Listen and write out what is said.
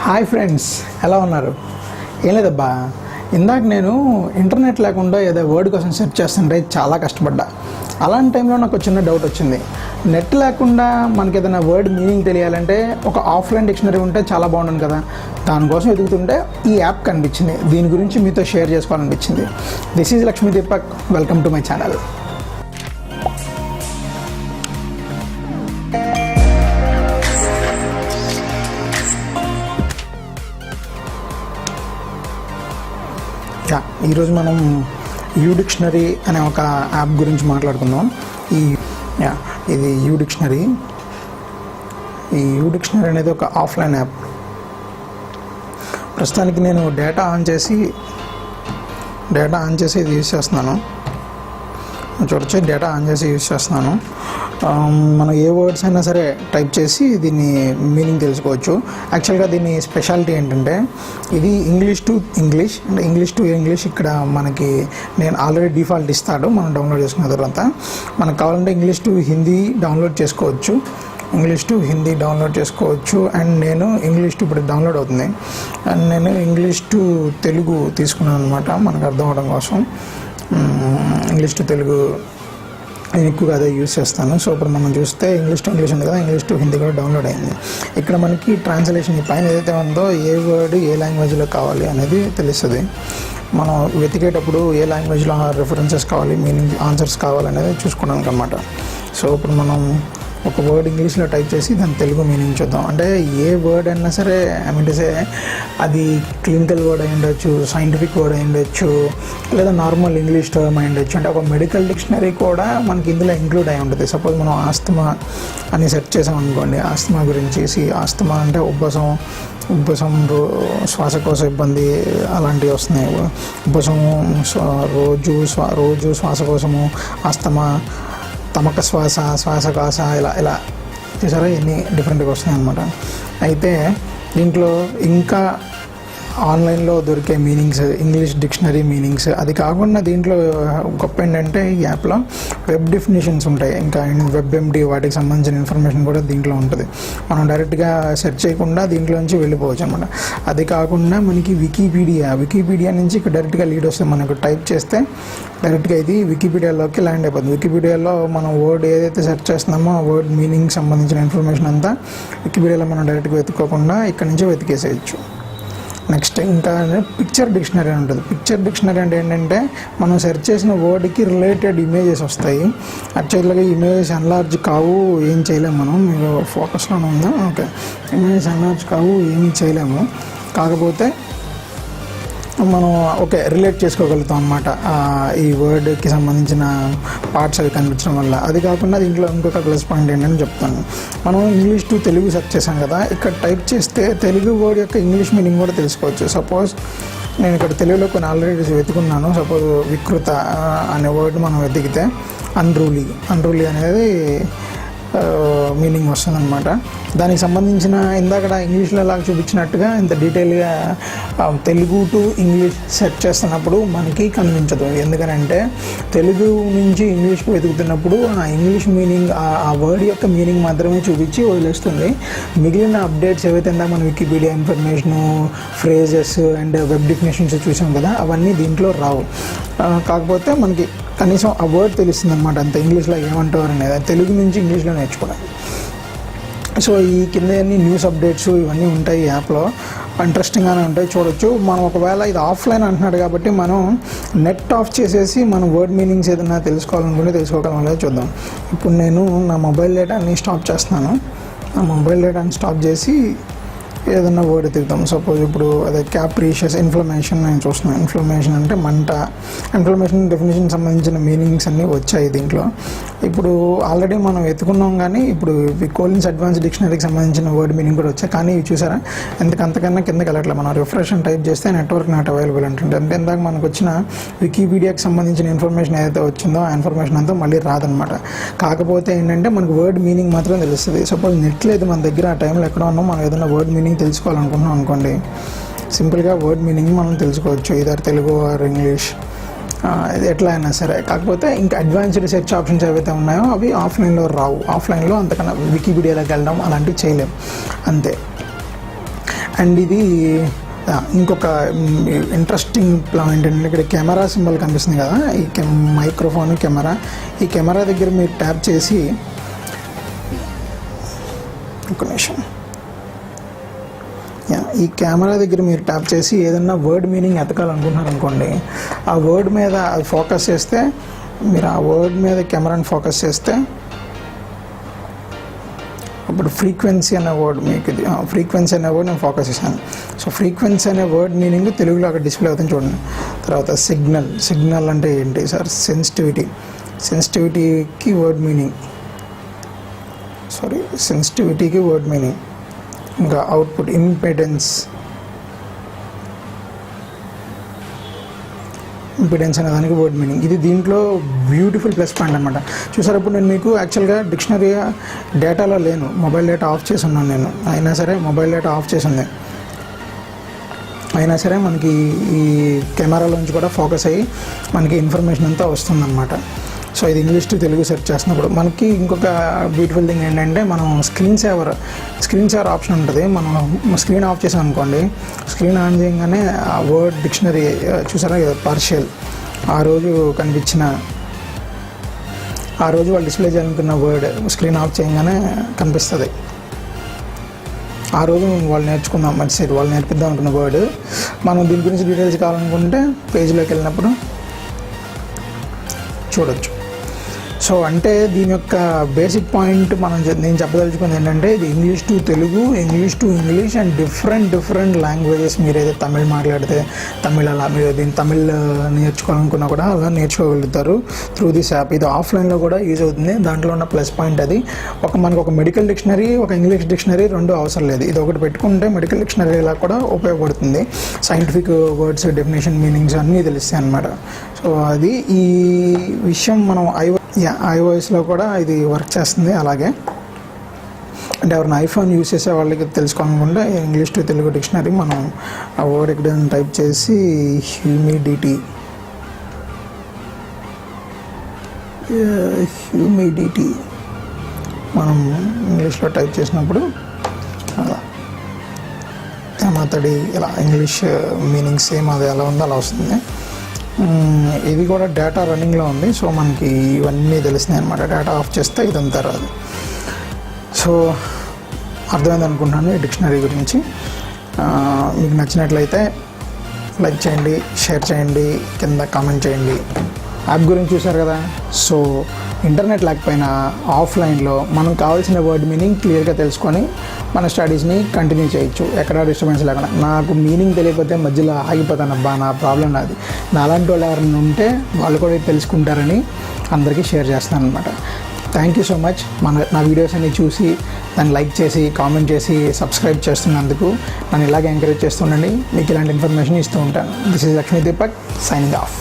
Hi friends, ఎలా ఉన్నారు? ఏం లేదబ్బా, ఇందాక నేను ఇంటర్నెట్ లేకుండా ఏదో వర్డ్ కోసం సెర్చ్ చేస్తుంటే చాలా కష్టపడ్డా. అలాంటి టైంలో నాకు చిన్న డౌట్ వచ్చింది. నెట్ లేకుండా మనకి ఏదైనా వర్డ్ మీనింగ్ తెలియాలంటే ఒక ఆఫ్లైన్ డిక్షనరీ ఉంటే చాలా బాగుంటుంది కదా. దానికోసం ఎదుగుతుంటే ఈ యాప్ కనిపించింది. దీని గురించి మీతో షేర్ చేసుకోవాలనిపించింది. This is Lakshmi Deepak, welcome to my channel. ఈరోజు మనం యూ డిక్షనరీ అనే ఒక యాప్ గురించి మాట్లాడుకుందాం. ఇది యూ డిక్షనరీ. ఈ యూ డిక్షనరీ అనేది ఒక ఆఫ్లైన్ యాప్. ప్రస్తుతానికి నేను డేటా ఆన్ చేసి ఇది యూజ్ చేస్తున్నాను. చూడొచ్చు, డేటా ఆన్ చేసి యూజ్ చేస్తున్నాను. మనం ఏ వర్డ్స్ అయినా సరే టైప్ చేసి దీన్ని మీనింగ్ తెలుసుకోవచ్చు. యాక్చువల్గా దీని స్పెషాలిటీ ఏంటంటే ఇది ఇంగ్లీష్ టు ఇంగ్లీష్, అంటే ఇంగ్లీష్ టు ఇంగ్లీష్. ఇక్కడ మనకి నేను ఆల్రెడీ డిఫాల్ట్ ఇస్తాడు. మనం డౌన్లోడ్ చేసుకున్న తర్వాత మనకు కావాలంటే ఇంగ్లీష్ టు హిందీ డౌన్లోడ్ చేసుకోవచ్చు. అండ్ నేను ఇంగ్లీష్ టు ఇప్పుడు డౌన్లోడ్ అవుతుంది. అండ్ నేను ఇంగ్లీష్ టు తెలుగు తీసుకున్నాను అనమాట, మనకు అర్థం అవడం కోసం. ఇంగ్లీష్ టు తెలుగు నేను ఎక్కువగా అదే యూజ్ చేస్తాను. సో ఇప్పుడు మనం చూస్తే ఇంగ్లీష్ టు ఇంగ్లీష్ ఉంది కదా, ఇంగ్లీష్ టు హిందీ కూడా డౌన్లోడ్ అయింది. ఇక్కడ మనకి ట్రాన్స్లేషన్ ఈ పైన ఏదైతే ఉందో ఏ వర్డ్ ఏ లాంగ్వేజ్లో కావాలి అనేది తెలుస్తుంది. మనం వెతికేటప్పుడు ఏ లాంగ్వేజ్లో రెఫరెన్సెస్ కావాలి, మీనింగ్ ఆన్సర్స్ కావాలనేది చూసుకోవడానికి అనమాట. సో ఇప్పుడు మనం ఒక వర్డ్ ఇంగ్లీష్లో టైప్ చేసి దాని తెలుగు మీనింగ్ చూద్దాం. అంటే ఏ వర్డ్ అయినా సరే, ఐ మీన్ టు సే అది క్లినికల్ వర్డ్ అయి ఉండొచ్చు, సైంటిఫిక్ వర్డ్ అయి ఉండొచ్చు, లేదా నార్మల్ ఇంగ్లీష్ టర్మ్ అయి ఉండొచ్చు. అంటే ఒక మెడికల్ డిక్షనరీ కూడా మనకి ఇందులో ఇంక్లూడ్ అయి ఉంటుంది. సపోజ్ మనం ఆస్తమా అని సెర్చ్ చేసాం అనుకోండి. ఆస్తమా గురించి, ఆస్తమా అంటే ఉబ్బసం, శ్వాసకోశ ఇబ్బంది అలాంటివి వస్తున్నాయి. ఉబ్బసము, రోజు శ్వాసకోశము, ఆస్తమా, తమక శ్వాసకోశ, ఇలా చూసారా, ఎన్ని డిఫరెంట్గా వస్తున్నాయి అన్నమాట. అయితే దీంట్లో ఇంకా ఆన్లైన్లో దొరికే మీనింగ్స్, ఇంగ్లీష్ డిక్షనరీ మీనింగ్స్, అది కాకుండా దీంట్లో గొప్ప ఏంటంటే ఈ యాప్లో వెబ్ డెఫినేషన్స్ ఉంటాయి. ఇంకా వెబ్ ఎండి వాటికి సంబంధించిన ఇన్ఫర్మేషన్ కూడా దీంట్లో ఉంటుంది. మనం డైరెక్ట్గా సెర్చ్ చేయకుండా దీంట్లోంచి వెళ్ళిపోవచ్చు అనమాట. అది కాకుండా మనకి వికీపీడియా నుంచి ఇక్కడ డైరెక్ట్గా లీడ్ వస్తుంది. మనకు టైప్ చేస్తే డైరెక్ట్గా ఇది వికీపీడియాలోకి ల్యాండ్ అయిపోతుంది. వికీపీడియాలో మనం వర్డ్ ఏదైతే సెర్చ్ చేస్తున్నామో ఆ వర్డ్ మీనింగ్ సంబంధించిన ఇన్ఫర్మేషన్ అంతా వికీపీడియాలో మనం డైరెక్ట్గా వెతుక్కోకుండా ఇక్కడ నుంచి వెతికేసేయచ్చు. నెక్స్ట్ ఇంకా పిక్చర్ డిక్షనరీ అని ఉంటుంది. పిక్చర్ డిక్షనరీ అంటే ఏంటంటే మనం సెర్చ్ చేసిన వర్డ్కి రిలేటెడ్ ఇమేజెస్ వస్తాయి. యాక్చువల్గా ఇమేజెస్ ఎన్లార్జ్ కావు, ఏం చేయలేము మనం. మీరు ఫోకస్లోనే ఉందా? ఓకే, ఇమేజెస్ ఎన్లార్జ్ కావు, ఏమీ చేయలేము. కాకపోతే మనం రిలేట్ చేసుకోగలుగుతాం అన్నమాట ఈ వర్డ్కి సంబంధించిన పార్ట్స్ అవి కనిపించడం వల్ల. అది కాకుండా దీంట్లో ఇంకొక ప్లస్ పాయింట్ ఏంటని చెప్తాను. మనం ఇంగ్లీష్ టు తెలుగు సెర్చ్ చేసాం కదా, ఇక్కడ టైప్ చేస్తే తెలుగు వర్డ్ యొక్క ఇంగ్లీష్ మీనింగ్ కూడా తెలుసుకోవచ్చు. సపోజ్ నేను ఇక్కడ తెలుగులో కొన్ని ఆల్రెడీ వెతుకున్నాను. సపోజ్ వికృత అనే వర్డ్ మనం వెతికితే అన్రూలీ అనేది మీనింగ్ వస్తుందన్నమాట. దానికి సంబంధించిన ఇందాక ఇంగ్లీష్లో లాగా చూపించినట్టుగా ఇంత డీటెయిల్గా తెలుగు టు ఇంగ్లీష్ సెర్చ్ చేస్తున్నప్పుడు మనకి కనిపించదు. ఎందుకనంటే తెలుగు నుంచి ఇంగ్లీష్కి వెతుకుతున్నప్పుడు ఆ ఇంగ్లీష్ మీనింగ్, ఆ వర్డ్ యొక్క మీనింగ్ మాత్రమే చూపించి వదిలేస్తుంది. మిగిలిన అప్డేట్స్ ఏవైతే ఇందాక మన Wikipedia information, phrases and web definitions చూసాం కదా, అవన్నీ దీంట్లో రావు. కాకపోతే మనకి కనీసం ఆ వర్డ్ తెలుస్తుంది అనమాట, అంత ఇంగ్లీష్లో ఏమంటారు అనేది. తెలుగు నుంచి ఇంగ్లీష్లో నేర్చుకోవడానికి. సో ఈ కింద అన్ని న్యూస్ అప్డేట్స్ ఇవన్నీ ఉంటాయి ఈ యాప్లో. ఇంట్రెస్టింగ్గానే ఉంటాయి, చూడొచ్చు. మనం ఒకవేళ ఇది ఆఫ్లైన్ అంటున్నాడు కాబట్టి మనం నెట్ ఆఫ్ చేసేసి మనం వర్డ్ మీనింగ్స్ ఏదైనా తెలుసుకోవాలనుకుంటే తెలుసుకోగలం. లేదా చూద్దాం. ఇప్పుడు నేను నా మొబైల్ డేటాని స్టాప్ చేస్తున్నాను. నా మొబైల్ డేటాని స్టాప్ చేసి ఏదన్నా వర్డ్ ఎత్తుకుతాం. సపోజ్ ఇప్పుడు అదే క్యాప్రీషియస్, ఇన్ఫ్లమేషన్ నేను చూస్తున్నాను. ఇన్ఫ్లమేషన్ అంటే మంట. ఇన్ఫ్లమేషన్ డెఫినేషన్ సంబంధించిన మీనింగ్స్ అన్నీ వచ్చాయి దీంట్లో. ఇప్పుడు ఆల్రెడీ మనం ఎత్తుకున్నాం, కానీ ఇప్పుడు కోలిన్స్ అడ్వాన్స్ డిక్షనరీకి సంబంధించిన వర్డ్ మీనింగ్ కూడా వచ్చాయి. కానీ ఇవి చూసారా, అంతకన్నా కిందకి వెళ్ళట్లేదు. మనం రిఫ్రెష్ అని టైప్ చేస్తే నెట్వర్క్ నాట్ అవైలబుల్ అంటుంది. అంటే ఇందాక మనకు వచ్చిన వికీపీడియాకి సంబంధించిన ఇన్ఫర్మేషన్ ఏదైతే వచ్చిందో ఆ ఇన్ఫర్మేషన్ అంతా మళ్ళీ రాదనమాట. కాకపోతే ఏంటంటే మనకు వర్డ్ మీనింగ్ మాత్రం తెలుస్తుంది. సపోజ్ నెట్ లేదు మన దగ్గర, ఆ టైంలో ఎక్కడ ఉన్నాం, మనం ఏదైనా వర్డ్ మీనింగ్ తెలుసుకోవాలనుకుంటున్నాం అనుకోండి, సింపుల్గా వర్డ్ మీనింగ్ మనం తెలుసుకోవచ్చు. ఇదర్ తెలుగు ఆర్ ఇంగ్లీష్, ఎట్లా అయినా సరే. కాకపోతే ఇంకా అడ్వాన్స్డ్ సెర్చ్ ఆప్షన్స్ ఏవైతే ఉన్నాయో అవి ఆఫ్లైన్లో రావు. ఆఫ్లైన్లో అంతకన్నా వికీపీడియాలోకి వెళ్ళడం అలాంటివి చేయలేము, అంతే. అండ్ ఇది ఇంకొక ఇంట్రెస్టింగ్ పాయింట్ ఏంటంటే ఇక్కడ కెమెరా సింబల్ కనిపిస్తుంది కదా, ఈ మైక్రోఫోన్ కెమెరా. ఈ కెమెరా దగ్గర మీరు ట్యాప్ చేసి, ఒక నిమిషం, ఈ కెమెరా దగ్గర మీరు ట్యాప్ చేసి ఏదన్నా వర్డ్ మీనింగ్ ఎతకాలనుకుంటున్నారు అనుకోండి, ఆ వర్డ్ మీద అది ఫోకస్ చేస్తే, మీరు ఆ వర్డ్ మీద కెమెరాని ఫోకస్ చేస్తే అప్పుడు ఫ్రీక్వెన్సీ అనే వర్డ్ మీకు ఇది ఫ్రీక్వెన్సీ అనే వర్డ్ నేను ఫోకస్ చేశాను. సో ఫ్రీక్వెన్సీ అనే వర్డ్ మీనింగ్ తెలుగులో అక్కడ డిస్ప్లే అవుతుంది చూడండి. తర్వాత సిగ్నల్ అంటే ఏంటి సార్? సెన్సిటివిటీకి వర్డ్ మీనింగ్, సెన్సిటివిటీకి వర్డ్ మీనింగ్. ఇంకా అవుట్పుట్ ఇంపిడెన్స్ అనే దానికి వర్డ్ మీనింగ్. ఇది దీంట్లో బ్యూటిఫుల్ ప్లస్ పాయింట్ అనమాట. చూసారు, ఇప్పుడు నేను మీకు యాక్చువల్గా డిక్షనరీ డేటాలో లేను, మొబైల్ డేటా ఆఫ్ చేసి ఉన్నాను నేను. అయినా సరే మొబైల్ డేటా ఆఫ్ చేసి ఉంది, అయినా సరే మనకి ఈ కెమెరాలోంచి కూడా ఫోకస్ అయ్యి మనకి ఇన్ఫర్మేషన్ అంతా వస్తుందన్నమాట. సో ఇది ఇంగ్లీష్ టు తెలుగు సెర్చ్ చేస్తున్నప్పుడు మనకి ఇంకొక బ్యూటిఫుల్ థింగ్ ఏంటంటే, మనం స్క్రీన్ సేవర్ ఆప్షన్ ఉంటుంది. మనం స్క్రీన్ ఆఫ్ చేసాం అనుకోండి, స్క్రీన్ ఆన్ చేయగానే ఆ వర్డ్ డిక్షనరీ చూసారా, పార్షియల్ ఆ రోజు వాళ్ళు డిస్ప్లే చేయాలనుకున్న వర్డ్ స్క్రీన్ ఆఫ్ చేయగానే కనిపిస్తుంది. ఆ రోజు వాళ్ళు నేర్చుకుందాం మంచిది, వాళ్ళు నేర్పిద్దాం అనుకున్న వర్డ్. మనం దీని గురించి డీటెయిల్స్ కావాలనుకుంటే పేజ్లోకి వెళ్ళినప్పుడు చూడొచ్చు. సో అంటే దీని యొక్క బేసిక్ పాయింట్ నేను చెప్పదలుచుకుంది ఏంటంటే, ఇది English to Telugu, English to English and different languages. మీరైతే తమిళ్ మాట్లాడితే అలా మీరు దీన్ని తమిళ్ నేర్చుకోవాలనుకున్నా కూడా అలా నేర్చుకోగలుగుతారు త్రూ దిస్ యాప్. ఇది ఆఫ్లైన్లో కూడా యూజ్ అవుతుంది. దాంట్లో ఉన్న ప్లస్ పాయింట్ అది. మనకు ఒక మెడికల్ డిక్షనరీ, ఒక ఇంగ్లీష్ డిక్షనరీ రెండు అవసరం లేదు. ఇది ఒకటి పెట్టుకుంటే మెడికల్ డిక్షనరీ ఇలా కూడా ఉపయోగపడుతుంది. సైంటిఫిక్ వర్డ్స్, డెఫినేషన్, మీనింగ్స్ అన్నీ తెలుస్తాయి అన్నమాట. సో అది ఈ విషయం మనం iOSలో కూడా ఇది వర్క్ చేస్తుంది. అలాగే అంటే ఎవరైనా ఐఫోన్ యూజ్ చేసే వాళ్ళకి తెలుసుకోవాలనుకుంటే ఇంగ్లీష్ టు తెలుగు డిక్షనరీ మనం ఆ వర్డ్ ఇక్కడ టైప్ చేసి హ్యూమిడిటీ మనం ఇంగ్లీష్లో టైప్ చేసినప్పుడు అలా ఏమాతడి ఇలా ఇంగ్లీష్ మీనింగ్ సేమ్ అది ఎలా ఉందో అలా వస్తుంది. ఇది కూడా డేటా రన్నింగ్లో ఉంది. సో మనకి ఇవన్నీ తెలుస్తున్నాయి అనమాట. డేటా ఆఫ్ చేస్తే ఇదంతా రాదు. సో అర్థమైంది అనుకుంటున్నాను ఈ డిక్షనరీ గురించి. మీకు నచ్చినట్లయితే లైక్ చేయండి, షేర్ చేయండి, కింద కామెంట్ చేయండి. యాప్ గురించి చూసారు కదా. సో ఇంటర్నెట్ లేకపోయినా ఆఫ్లైన్లో మనం కావాల్సిన వర్డ్ మీనింగ్ క్లియర్గా తెలుసుకొని మన స్టడీస్ని కంటిన్యూ చేయొచ్చు, ఎక్కడ డిస్టర్బెన్స్ లేకుండా. నాకు మీనింగ్ తెలియకపోతే మధ్యలో ఆగిపోతానబ్బా, నా ప్రాబ్లం నాది. నా అలాంటి వాళ్ళు ఎవరైనా ఉంటే వాళ్ళు కూడా తెలుసుకుంటారని అందరికీ షేర్ చేస్తాను అనమాట. Thank you so much. నా వీడియోస్ అన్ని చూసి దాన్ని లైక్ చేసి, కామెంట్ చేసి, సబ్స్క్రైబ్ చేస్తున్నందుకు నన్ను ఇలాగే ఎంకరేజ్ చేస్తుండండి. మీకు ఇలాంటి ఇన్ఫర్మేషన్ ఇస్తూ ఉంటాను. This is Lakshmi Deepak signing off.